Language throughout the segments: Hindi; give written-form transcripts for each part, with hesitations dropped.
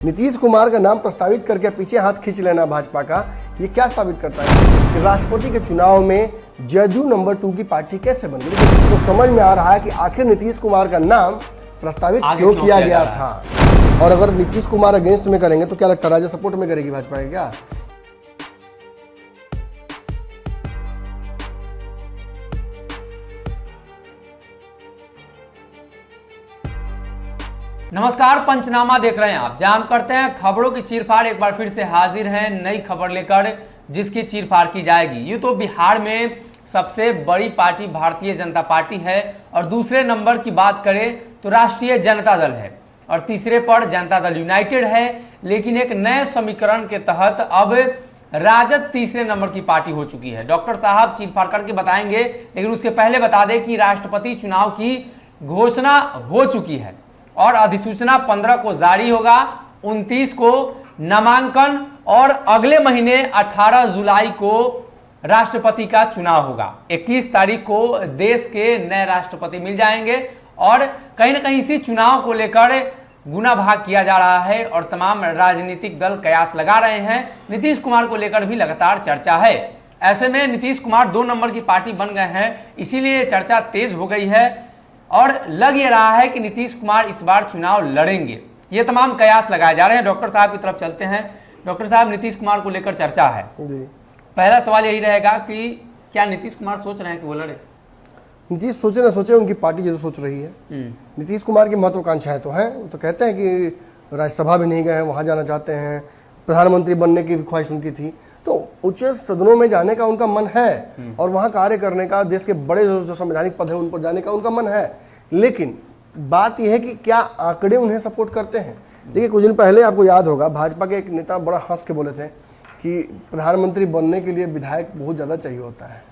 नीतीश कुमार का नाम प्रस्तावित करके पीछे हाथ खींच लेना भाजपा का, ये क्या साबित करता है कि राष्ट्रपति के चुनाव में जदयू नंबर 2 की पार्टी कैसे बन गई। तो समझ में आ रहा है कि आखिर नीतीश कुमार का नाम प्रस्तावित क्यों किया गया था। और अगर नीतीश कुमार अगेंस्ट में करेंगे तो क्या लगता है, राज्य सपोर्ट में करेगी भाजपा का क्या? नमस्कार, पंचनामा देख रहे हैं आप। जान करते हैं खबरों की चीरफाड़। एक बार फिर से हाजिर हैं नई खबर लेकर, जिसकी चीरफाड़ की जाएगी। यूं तो बिहार में सबसे बड़ी पार्टी भारतीय जनता पार्टी है, और दूसरे नंबर की बात करें तो राष्ट्रीय जनता दल है, और तीसरे पर जनता दल यूनाइटेड है। लेकिन एक नए समीकरण के तहत अब राजद तीसरे नंबर की पार्टी हो चुकी है। डॉक्टर साहब चीरफाड़ करके बताएंगे, लेकिन उसके पहले बता दें कि राष्ट्रपति चुनाव की घोषणा हो चुकी है और अधिसूचना 15 को जारी होगा, 29 को नामांकन, और अगले महीने 18 जुलाई को राष्ट्रपति का चुनाव होगा। 21 तारीख को देश के नए राष्ट्रपति मिल जाएंगे, और कहीं ना कहीं इसी चुनाव को लेकर गुना भाग किया जा रहा है और तमाम राजनीतिक दल कयास लगा रहे हैं। नीतीश कुमार को लेकर भी लगातार चर्चा है। ऐसे में नीतीश कुमार 2 नंबर की पार्टी बन गए हैं, इसीलिए चर्चा तेज हो गई है और लग ये रहा है कि नीतीश कुमार इस बार चुनाव लड़ेंगे। ये तमाम कयास लगाए जा रहे हैं। डॉक्टर साहब की तरफ चलते हैं। डॉक्टर साहब, नीतीश कुमार को लेकर चर्चा है जी। पहला सवाल यही रहेगा कि क्या नीतीश कुमार सोच रहे हैं कि वो लड़े? नीतीश सोचे ना सोचे, उनकी पार्टी जरूर सोच रही है। नीतीश कुमार की महत्वाकांक्षाएं तो हैं। वो तो कहते हैं कि राज्यसभा भी नहीं गए हैं, वहाँ जाना चाहते हैं। प्रधानमंत्री बनने की भी ख्वाहिश उनकी थी, तो उच्च सदनों में जाने का उनका मन है, और वहाँ कार्य करने का, देश के बड़े जो संवैधानिक पद है उन पर जाने का उनका मन है। लेकिन बात यह है कि क्या आंकड़े उन्हें सपोर्ट करते हैं। देखिए, कुछ दिन पहले आपको याद होगा, भाजपा के एक नेता बड़ा हंस के बोले थे कि प्रधानमंत्री बनने के लिए विधायक बहुत ज़्यादा चाहिए होता है।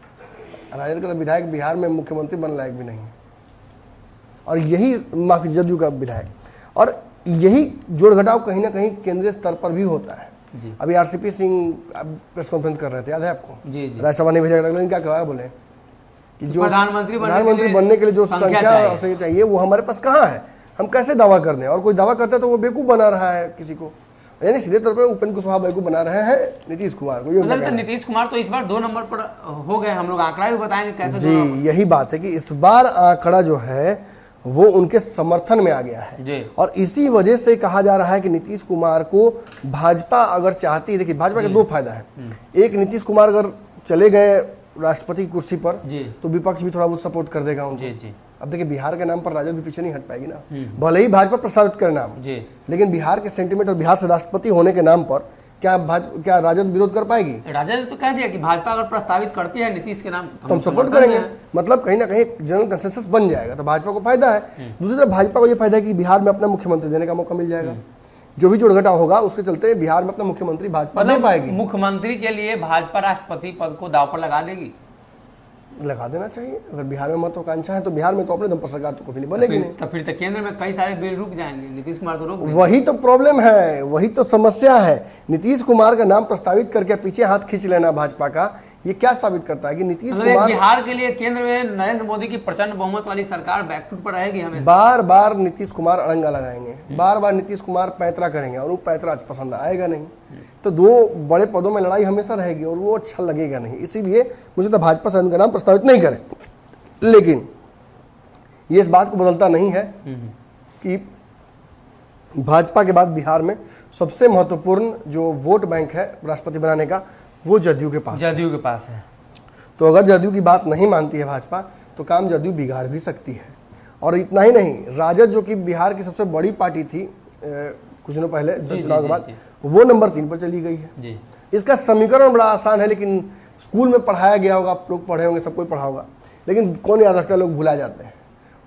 राजद का तो विधायक बिहार में मुख्यमंत्री बनने लायक भी नहीं है, और यही जदयू का विधायक, और यही जोड़ घटाव कहीं ना कहीं केंद्रीय स्तर पर भी होता है। अभी आरसीपी सिंह प्रेस कॉन्फ्रेंस कर रहे थे, याद है आपको? राज्यसभा नहीं भेजा गया, लेकिन क्या कहा, बोले कि जो प्रधानमंत्री बनने के लिए जो संख्या चाहिए वो हमारे पास कहाँ है, हम कैसे दावा कर दें। और कोई दावा करता है तो वो बेवकूफ बना रहा है किसी को, यानी सीधे तौर पे उपेंद्र कुशवाहा बेवकूफ बना रहे हैं नीतीश कुमार को। मतलब तो नीतीश कुमार तो इस बार 2 नंबर पर हो गए। हम लोग आंकड़ा भी बताएंगे कैसे। जी, यही बात है कि इस बार आंकड़ा जो है वो उनके समर्थन में आ गया है, और इसी वजह से कहा जा रहा है कि नीतीश कुमार को भाजपा अगर चाहती है, देखिए भाजपा का 2 फायदा है। एक, नीतीश कुमार अगर चले गए राष्ट्रपति की कुर्सी पर तो विपक्ष भी थोड़ा बहुत सपोर्ट कर देगा उनको। अब देखिए, बिहार के नाम पर राजद भी पीछे नहीं हट पाएगी ना, भले ही भाजपा प्रस्तावित करे नाम, लेकिन बिहार के सेंटीमेंट और बिहार से राष्ट्रपति होने के नाम पर क्या राजद विरोध कर पाएगी? राजद तो कह दिया कि भाजपा अगर प्रस्तावित करती है नीतीश के नाम तो हम सपोर्ट करेंगे। मतलब कहीं ना कहीं जनरल कंसेंसस बन जाएगा, तो भाजपा को फायदा है। दूसरी तरफ भाजपा को यह फायदा है कि बिहार में अपना मुख्यमंत्री देने का मौका मिल जाएगा। जो भी जोड़घटाव होगा उसके चलते बिहार में अपना मुख्यमंत्री भाजपा दे पाएगी। मुख्यमंत्री के लिए भाजपा राष्ट्रपति पद को दांव पर लगा देगी। लगा देना चाहिए। अगर बिहार में महत्वाकांक्षा है तो बिहार में तो अपने दम पर सरकार तो कभी नहीं बनेगी नहीं। तो फिर तो केंद्र में कई सारे बिल रुक जाएंगे, नीतीश कुमार तो रुक। वही तो प्रॉब्लम है, वही तो समस्या है। नीतीश कुमार का नाम प्रस्तावित करके पीछे हाथ खींच लेना भाजपा का, ये क्या साबित करता है कि नीतीश कुमार बिहार के लिए केंद्र में नरेंद्र मोदी की प्रचंड बहुमत वाली सरकार बैकफुट पर रहेगी हमेशा। बार बार नीतीश कुमार अड़ंगा लगाएंगे, बार बार नीतीश कुमार पैतरा करेंगे, और वो पैतरा पसंद आएगा नहीं। तो 2 बड़े पदों में लड़ाई हमेशा रहेगी, और वो अच्छा लगेगा नहीं। इसीलिए मुझे तो भाजपा से उनका नाम प्रस्तावित नहीं करें। लेकिन ये इस बात को बदलता नहीं है कि भाजपा के बाद बिहार में सबसे महत्वपूर्ण जो वोट बैंक है राष्ट्रपति बनाने का, वो जदयू के पास है। तो अगर जदयू की बात नहीं मानती है भाजपा, तो काम जदयू बिगाड़ भी सकती है। और इतना ही नहीं, राजद जो कि बिहार की सबसे बड़ी पार्टी थी कुछ दिनों पहले चुनाव के बाद, वो नंबर 3 पर चली गई है। इसका समीकरण बड़ा आसान है, लेकिन स्कूल में पढ़ाया गया होगा, आप लोग पढ़े होंगे, सब कोई पढ़ा होगा, लेकिन कौन याद रखता है, लोग भुला जाते हैं।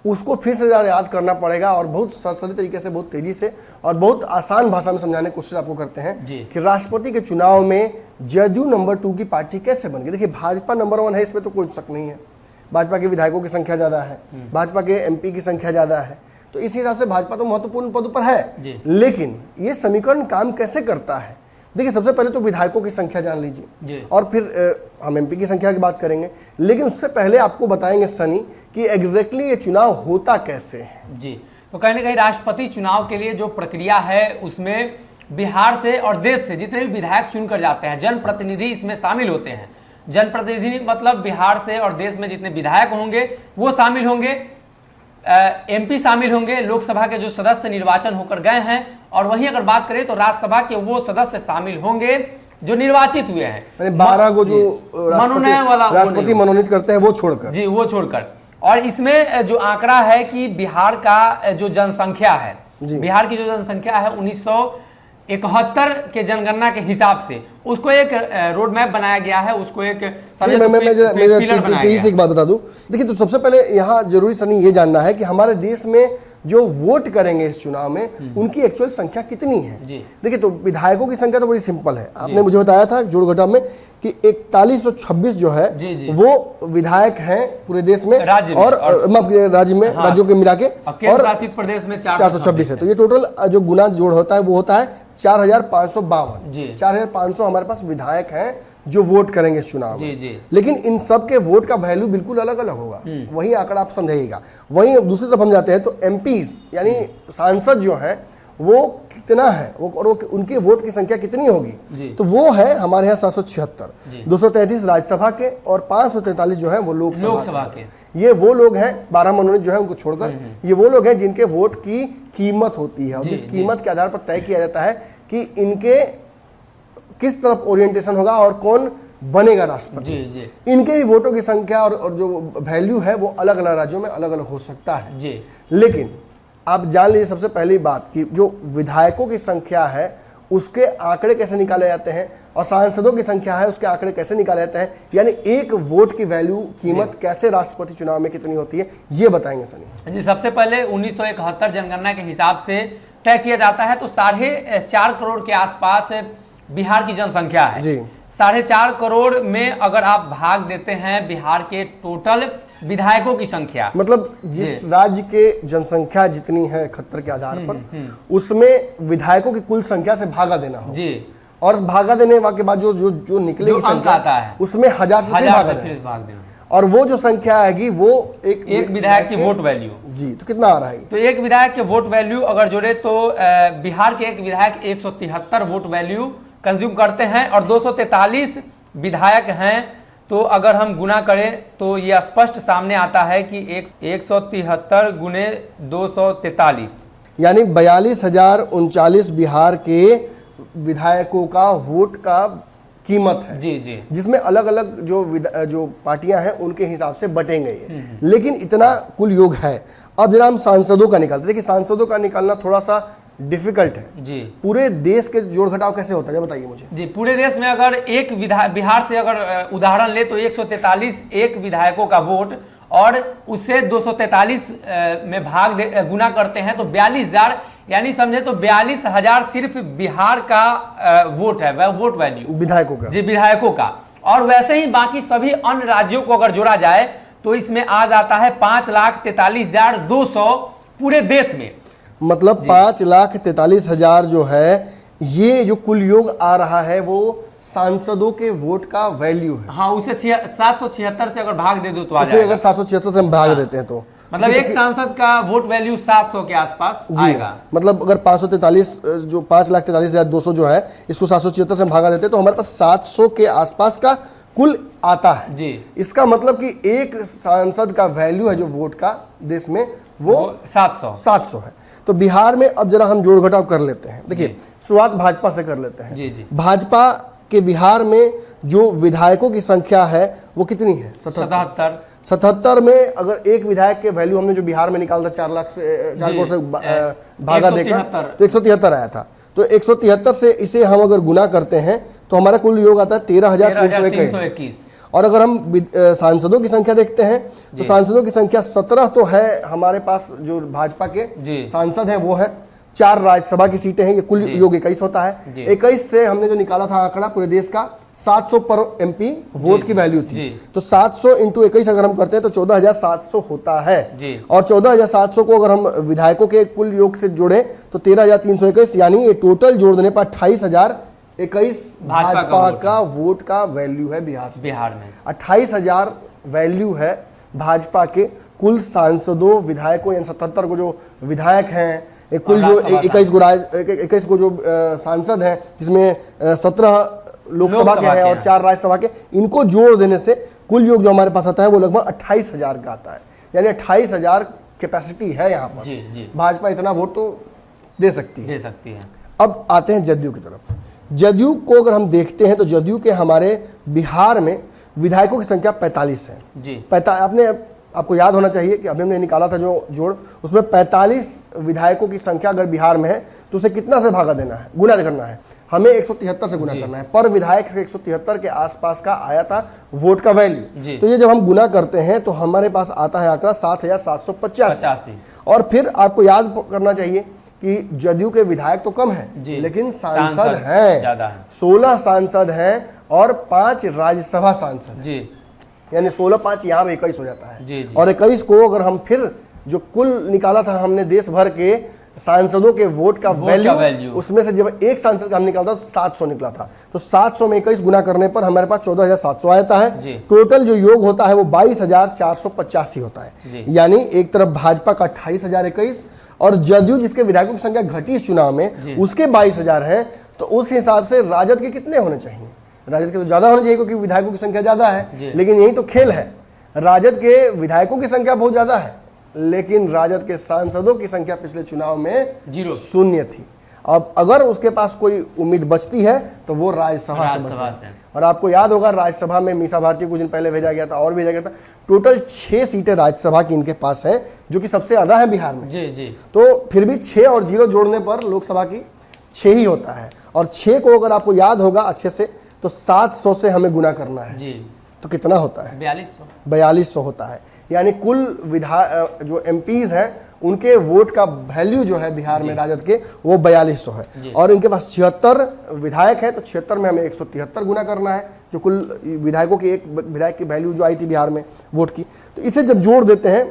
उसको फिर से याद करना पड़ेगा, और बहुत सरसरी तरीके से, बहुत तेजी से और बहुत आसान भाषा में समझाने की कोशिश आपको करते हैं कि राष्ट्रपति के चुनाव में जदयू नंबर 2 की पार्टी कैसे बन गई। देखिए, भाजपा नंबर 1 है, इसमें तो कोई शक नहीं है। भाजपा के विधायकों की संख्या ज़्यादा है, भाजपा के MP की संख्या ज़्यादा है, तो इस हिसाब से भाजपा तो महत्वपूर्ण पद पर है। लेकिन ये समीकरण काम कैसे करता है? देखिए, सबसे पहले तो विधायकों की संख्या जान लीजिए, और फिर हम MP की संख्या की बात करेंगे। लेकिन उससे पहले आपको बताएंगे सनी कि एग्जैक्टली ये चुनाव होता कैसे है। जी, तो कहीं ना कहीं राष्ट्रपति चुनाव के लिए जो प्रक्रिया है उसमें बिहार से और देश से जितने भी विधायक चुनकर जाते हैं, जनप्रतिनिधि इसमें शामिल होते हैं। जनप्रतिनिधि मतलब बिहार से और देश में जितने विधायक होंगे वो शामिल होंगे, एमपी शामिल होंगे, लोकसभा के जो सदस्य निर्वाचन होकर गए हैं, और वहीं अगर बात करें तो राज्यसभा के वो सदस्य शामिल होंगे जो निर्वाचित हुए हैं। 12 को जो मनोनयन वाला राष्ट्रपति मनोनीत करते हैं वो छोड़कर, जी वो छोड़कर। और इसमें जो आंकड़ा है कि बिहार का जो जनसंख्या है, बिहार की जो जनसंख्या है 1971 के जनगणना के हिसाब से उसको एक रोड मैप बनाया गया है, उसको एक तेजी से एक बात बता दूं। देखिए, तो सबसे पहले यहाँ जरूरी सनी ये जानना है कि हमारे देश में जो वोट करेंगे इस चुनाव में उनकी एक्चुअल संख्या कितनी है। देखिए, तो विधायकों की संख्या तो बड़ी सिंपल है, आपने मुझे बताया था जोड़ घटाव में कि 4126 जो है वो विधायक हैं पूरे देश में, और राज्य में, राज्यों के मिला के, और शासित प्रदेश में 426 है। तो ये टोटल जो गुना जोड़ होता है वो होता है 4552। 4500 हमारे पास विधायक हैं जो वोट करेंगे इस चुनाव में। लेकिन इन सब के वोट का वैल्यू बिल्कुल अलग अलग होगा, वही आंकड़ा आप समझाइएगा। वहीं दूसरी तरफ हम जाते हैं तो एमपीज यानी सांसद जो है वो कितना है, और उनके वोट की संख्या कितनी होगी, तो वो है हमारे यहाँ 776, 233 राज्यसभा के और 543 जो है वो लोकसभा के। ये वो लोग हैं 12 मनोनीत जो है उनको छोड़कर, ये वो लोग हैं जिनके वोट की कीमत होती है, और जिस कीमत के आधार पर तय किया जाता है कि इनके किस तरफ ओरिएंटेशन होगा और कौन बनेगा राष्ट्रपति। इनके भी वोटों की संख्या और जो वैल्यू है वो अलग अलग राज्यों में अलग अलग हो सकता है। लेकिन आप जान लीजिए सबसे पहली बात कि जो विधायकों की संख्या है उसके आंकड़े कैसे निकाले जाते हैं, और सांसदों की संख्या है उसके आंकड़े कैसे निकाले जाते हैं, यानी एक वोट की वैल्यू कीमत कैसे राष्ट्रपति चुनाव में कितनी होती है, ये बताएंगे सनी जी। सबसे पहले 1971 जनगणना के हिसाब से तय किया जाता है, तो 4.5 करोड़ के आसपास बिहार की जनसंख्या है जी। 4.5 करोड़ में अगर आप भाग देते हैं बिहार के टोटल विधायकों की संख्या, मतलब जिस राज्य के जनसंख्या जितनी है 71 के आधार पर, उसमें विधायकों की कुल संख्या से भागा देना हो जी। और भागा देने के बाद जो निकलेगी संख्या आता है उसमें 1000 से भाग देना, और वो जो संख्या आएगी वो एक विधायक की वोट वैल्यू जी। तो कितना आ रहा है, तो एक विधायक के वोट वैल्यू अगर जोड़े तो बिहार के एक विधायक 173 वोट वैल्यू कंज्यूम करते हैं, और 243 विधायक हैं। तो अगर हम गुना करें तो ये स्पष्ट सामने आता है कि 173 गुने 243 यानी 42,039 बिहार के विधायकों का वोट का कीमत है जी। जिसमें अलग अलग जो पार्टियां हैं उनके हिसाब से बटेंगे ये, लेकिन इतना कुल योग है। अब जरा हम सांसदों का निकालते, देखिए सांसदों का निकालना थोड़ा सा डिफिकल्ट है जी। पूरे देश के जोड़ घटाव कैसे होता है बताइए मुझे जी। पूरे देश में अगर एक बिहार से अगर उदाहरण ले तो 143 एक विधायकों का वोट, और उससे 243 में गुना करते हैं तो 42,000, यानी समझे तो 42,000 सिर्फ बिहार का वोट है, वह वोट वैल्यू विधायकों का जी, विधायकों का। और वैसे ही बाकी सभी अन्य राज्यों को अगर जोड़ा जाए तो इसमें आ जाता है 5,43,200 पूरे देश में, मतलब 5,43,000 जो है ये जो कुल योग आ रहा है वो सांसदों के वोट का वैल्यू है। हाँ, उसे 776 से अगर भाग दे दो तो उसे अगर 776 से हम भाग देते हैं तो मतलब एक सांसद का वोट वैल्यू 700 के आसपास आएगा। मतलब अगर 543 जो 5,43,200 जो है इसको 776 से हम भागा देते हैं तो हमारे पास 700 के आसपास का कुल आता है जी। इसका मतलब कि एक सांसद का वैल्यू है जो वोट का देश में वो 700 है। तो बिहार में अब जरा हम जोड़ घटाव कर लेते हैं। देखिए शुरुआत भाजपा से कर लेते हैं जी। भाजपा के बिहार में जो विधायकों की संख्या है वो कितनी है? 77 में अगर एक विधायक के वैल्यू हमने जो बिहार में निकाला था 4 करोड़ से भागा देकर तो 173 आया था। तो 173 से इसे हम अगर गुना करते हैं तो हमारा कुल योग आता है 13,321। और अगर हम सांसदों की संख्या देखते हैं तो सांसदों की संख्या 17 तो है हमारे पास, जो भाजपा के सांसद हैं वो है, 4 राज्यसभा की सीटें हैं, ये कुल योग 21 होता है। 21 से हमने जो निकाला था आंकड़ा पूरे देश का 700 पर एमपी वोट की वैल्यू थी, तो 700 इंटू 21 अगर हम करते हैं तो 14,700 होता है। और 14,700 को अगर हम विधायकों के कुल योग से जोड़े तो 13,321, यानी ये टोटल जोड़ देने पर 28,021 भाजपा का वोट का वैल्यू है बिहार में। 28,000 वैल्यू है भाजपा के कुल सांसदों विधायकों, यानी 77 को जो विधायक हैं कुल जो 21 को जो सांसद हैं, जिसमें 17 लोकसभा के हैं और 4 राज्यसभा के, इनको जोड़ देने से कुल योग जो हमारे पास आता है वो लगभग 28,000 का आता है। यानी 28,000 कैपेसिटी है यहाँ पर। जी। भाजपा इतना वोट तो दे सकती है। अब आते हैं जदयू की तरफ। जदयू को अगर हम देखते हैं तो जदयू के हमारे बिहार में विधायकों की संख्या 45 है जी। आपको याद होना चाहिए कि अभी हमने निकाला था जो जोड़, उसमें 45 विधायकों की संख्या अगर बिहार में है तो उसे कितना से भागा देना है, गुना करना है, हमें 173 से गुना करना है। पर विधायक से 173 के आसपास का आया था वोट का वैल्यू। तो ये जब हम गुना करते हैं तो हमारे पास आता है आंकड़ा 7,785। और फिर आपको याद करना चाहिए कि जदयू के विधायक तो कम है लेकिन सांसद हैं, 16 सांसद हैं और 5 राज्यसभा सांसद, यानी 16 5 यहाँ में 21 हो जाता है। और 21 को अगर हम फिर जो कुल निकाला था हमने देश भर के सांसदों के वोट का वैल्यू, उसमें से जब एक सांसद का हम निकालता तो 700 निकला था। तो 700 में 21 गुना करने पर हमारे पास 14,700 आता है। टोटल जो योग होता है वो 22,485 होता है। यानी एक तरफ भाजपा का 28,021 और जदयू जिसके विधायकों की संख्या घटी इस चुनाव में उसके 22,000 है। तो उस हिसाब से राजद के कितने होने चाहिए? राजद के तो ज्यादा होने चाहिए क्योंकि विधायकों की संख्या ज्यादा है। लेकिन यही तो खेल है, राजद के विधायकों की संख्या बहुत ज्यादा है लेकिन राजद के सांसदों की संख्या पिछले चुनाव में 0 थी। अब अगर उसके पास कोई उम्मीद बचती है तो वो राज्यसभा से बचती है। और आपको याद होगा राज्यसभा में मीसा भारती कुछ दिन पहले भेजा गया था और भेजा गया था। टोटल 6 सीटें राज्यसभा की इनके पास है जो कि सबसे ज्यादा है बिहार में। तो फिर भी 6 और 0 जोड़ने पर लोकसभा की 6 ही होता है। और 6 को अगर आपको याद होगा अच्छे से तो 700 से हमें गुना करना है तो कितना होता है? 4200 होता है। यानी कुल जो एमपीज हैं उनके वोट का वैल्यू जो है बिहार में राजद के वो 4200 है। और इनके पास 76 विधायक है तो 76 में हमें 173 गुना करना है जो कुल विधायकों की एक विधायक की वैल्यू जो आई थी बिहार में वोट की। तो इसे जब जोड़ देते हैं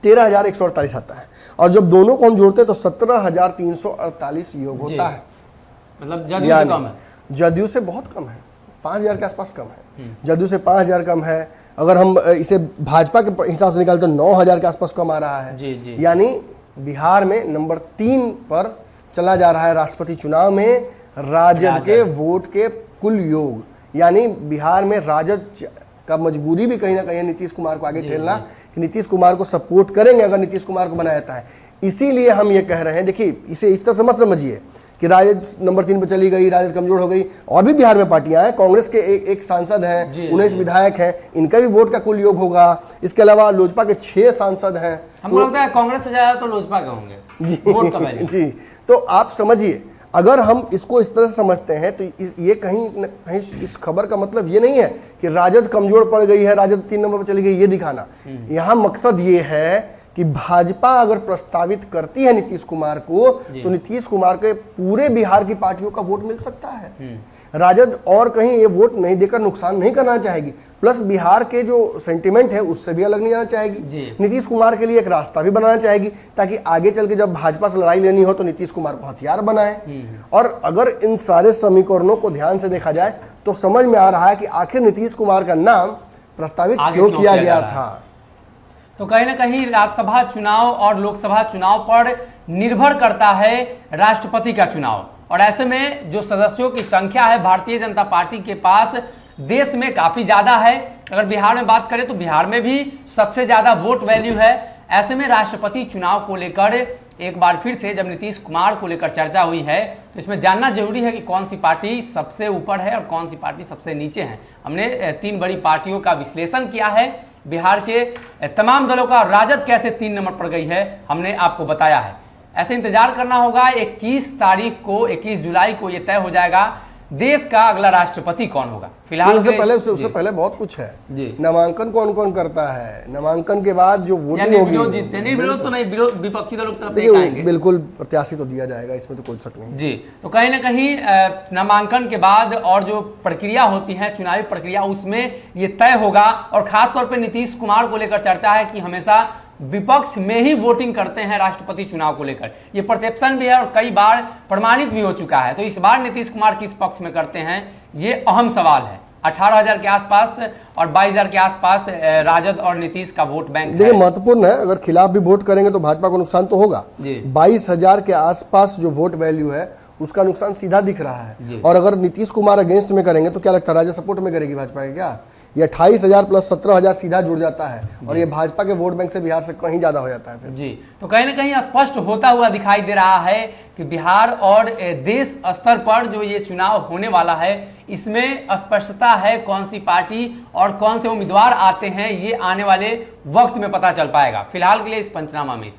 13,148 आता है और जब दोनों को हम जोड़ते हैं तो 17,348 योग होता है। मतलब जदयू से बहुत कम है, 5,000 के आसपास कम है। जदयू से 5,000 कम है। अगर हम इसे भाजपा के हिसाब से निकालते तो 9,000 के आसपास कम आ रहा है। यानी बिहार में नंबर 3 पर चला जा रहा है राष्ट्रपति चुनाव में राजद के वोट के कुल योग। यानी बिहार में राजद का मजबूरी भी कहीं ना कहीं नीतीश कुमार को आगे ठेलना कि नीतीश कुमार को सपोर्ट करेंगे अगर नीतीश कुमार को बनाया जाता है। इसीलिए हम ये कह रहे हैं, देखिए इसे इस तरह से मत समझिए कि राजद नंबर 3 पर चली गई, राजद कमजोर हो गई। और भी बिहार में पार्टियां हैं, कांग्रेस के एक सांसद हैं, 19 विधायक हैं, इनका भी वोट का कुल योग होगा। इसके अलावा लोजपा के 6 सांसद हैं। हमको लगता है कांग्रेस से ज्यादा तो लोजपा के होंगे वोट का वैल्यू। जी, तो आप समझिए अगर हम इसको इस तरह से समझते हैं तो ये कहीं इस खबर का मतलब ये नहीं है कि राजद कमजोर पड़ गई है, राजद 3 नंबर पर चली गई, ये दिखाना। यहाँ मकसद ये है कि भाजपा अगर प्रस्तावित करती है नीतीश कुमार को तो नीतीश कुमार के पूरे बिहार की पार्टियों का वोट मिल सकता है। राजद और कहीं ये वोट नहीं देकर नुकसान नहीं करना चाहेगी। प्लस बिहार के जो सेंटिमेंट है उससे भी अलग नहीं जाना चाहेगी। नीतीश कुमार के लिए एक रास्ता भी बनाना चाहेगी ताकि आगे चल के जब भाजपा से लड़ाई लेनी हो तो नीतीश कुमार को हथियार बनाए। और अगर इन सारे समीकरणों को ध्यान से देखा जाए तो समझ में आ रहा है कि आखिर नीतीश कुमार का नाम प्रस्तावित क्यों किया गया था। तो कहीं ना कहीं राज्यसभा चुनाव और लोकसभा चुनाव पर निर्भर करता है राष्ट्रपति का चुनाव। और ऐसे में जो सदस्यों की संख्या है भारतीय जनता पार्टी के पास देश में काफी ज्यादा है। अगर बिहार में बात करें तो बिहार में भी सबसे ज्यादा वोट वैल्यू है। ऐसे में राष्ट्रपति चुनाव को लेकर एक बार फिर से जब नीतीश कुमार को लेकर चर्चा हुई है तो इसमें जानना जरूरी है कि कौन सी पार्टी सबसे ऊपर है और कौन सी पार्टी सबसे नीचे है। हमने 3 बड़ी पार्टियों का विश्लेषण किया है, बिहार के तमाम दलों का। राजद कैसे 3 नंबर पर गई है हमने आपको बताया है। ऐसे इंतजार करना होगा 21 जुलाई को यह तय हो जाएगा देश का अगला राष्ट्रपति कौन होगा। फिलहाल उससे पहले बहुत कुछ है। नामांकन कौन कौन करता है, नामांकन के बाद जो वोटिंग होगी, विरोध तो नहीं, विपक्षी दलों की तरफ से आएंगे। बिल्कुल प्रत्याशी तो दिया जाएगा, इसमें तो कोई शक नहीं जी। तो कहीं ना कहीं नामांकन के बाद और जो प्रक्रिया होती है चुनावी प्रक्रिया उसमें ये तय होगा। और खासतौर पर नीतीश कुमार को लेकर चर्चा है कि हमेशा विपक्ष में ही वोटिंग करते हैं राष्ट्रपति चुनाव को लेकर। ये परसेप्शन भी है और कई बार प्रमाणित भी हो चुका है। तो इस बार नीतीश कुमार किस पक्ष में करते हैं ये अहम सवाल है। 18,000 के आसपास और 22,000 के आसपास राजद और नीतीश का वोट बैंक देखिए है। महत्वपूर्ण है, अगर खिलाफ भी वोट करेंगे तो भाजपा को नुकसान तो होगा। जी। 22,000 के आसपास जो वोट वैल्यू है उसका नुकसान सीधा दिख रहा जी। है। और अगर नीतीश कुमार अगेंस्ट में करेंगे तो क्या लगता है राजद सपोर्ट में करेगी भाजपा के क्या? ये 28,000 प्लस 17,000 सीधा जुड़ जाता है और ये भाजपा के वोट बैंक से बिहार से कहीं ज्यादा हो जाता है फिर। जी, तो कहीं ना कहीं स्पष्ट होता हुआ दिखाई दे रहा है कि बिहार और देश स्तर पर जो ये चुनाव होने वाला है इसमें स्पष्टता है कौन सी पार्टी और कौन से उम्मीदवार आते हैं, ये आने वाले वक्त में पता चल पाएगा। फिलहाल के लिए इस पंचनामा में